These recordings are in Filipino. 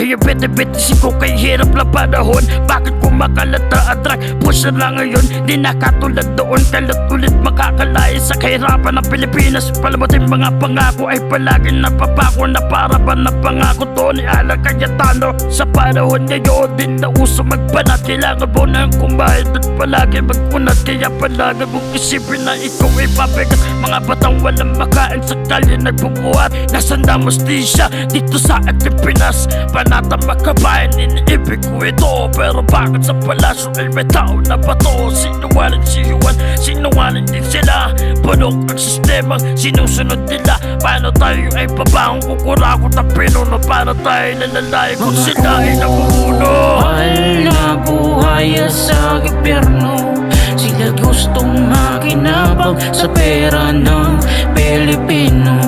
Hey, bete-bete ko kay hirap na panahon. Bakit kumakalata at drag? Push na ngayon, di nakatulad doon. Kalat ulit makakalaya sa kahirapan ng Pilipinas. Palamutin mga pangako ay palaging napapako na para ba na pangako to ni Alan Cayetano. Sa panahon ngayon din na uso magbanat, kailangan mo nang kumain at palagi magpunat. Kaya palagi mong isipin na ikaw ay pabigat. Mga batang walang makain sa kalye nagbubuhat. Nasanda mostisya dito sa Pilipinas. Panata makabayan, iniibig ko ito. Pero bakit sa palasyo ay may tao na bato? Sinungaling si Juan, sinungaling din sila. Punok ang sistemang sinusunod nila. Paano tayo ay babaong kukurakot ang pinuno? Paano tayo nalalay kung sila ay namumuno? Mahal na buhay sa gobyerno, sila gustong makinabang sa pera ng Pilipino.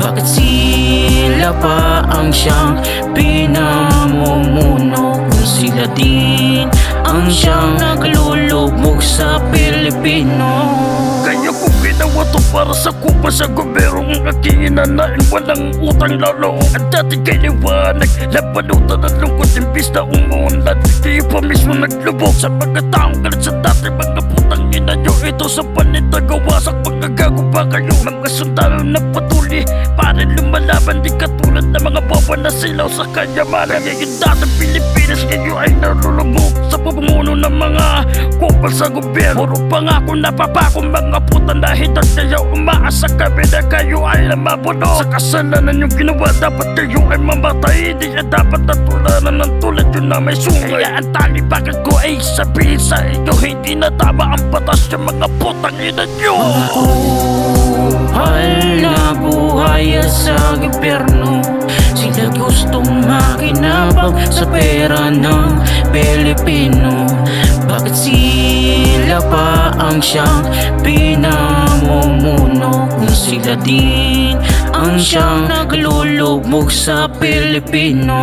Bakit sila pa ang siyang pinamumuno kung sila din ang siyang naglulubog sa Pilipino? Kaya kung ginawa to para sa kupa sa gobyerno, ang aking inanain walang utang lalo. Ang dati kay liwanag, labanutan at lungkot imbis na umunlad. Kayo pa mismo naglubog sa mga taong galit sa dati. Mga putang ina nyo, ito sa panita gawasak. Magagago ba kayo? Mga sundalo na patuli para lumalaban, di katulad ng mga bawa na silaw sa kanyamanan. Ngayon dati Pilipinas, ngayon ay nalulubog sa pamumuno ng mga kupal sa gobyerno. Puro pangako na papakong mga puta na hitat. Kaya umaasa kami na kayo ay namabuno. Sa kasalanan yung ginawa, dapat kayo ay mamatay. Di ka dapat natularan ng tulad yun na may sungay. Kaya ang tali bakit ko ay sabihin sa inyo, hindi na tama ang batas yung mga putang ina nyo. Mahal na buhay sa gobyerno, sila gustong makinabang sa pera ng Pilipino. Bakit sila pa ang siyang pinamumuno kung sila din ang siyang naglulubog sa Pilipino?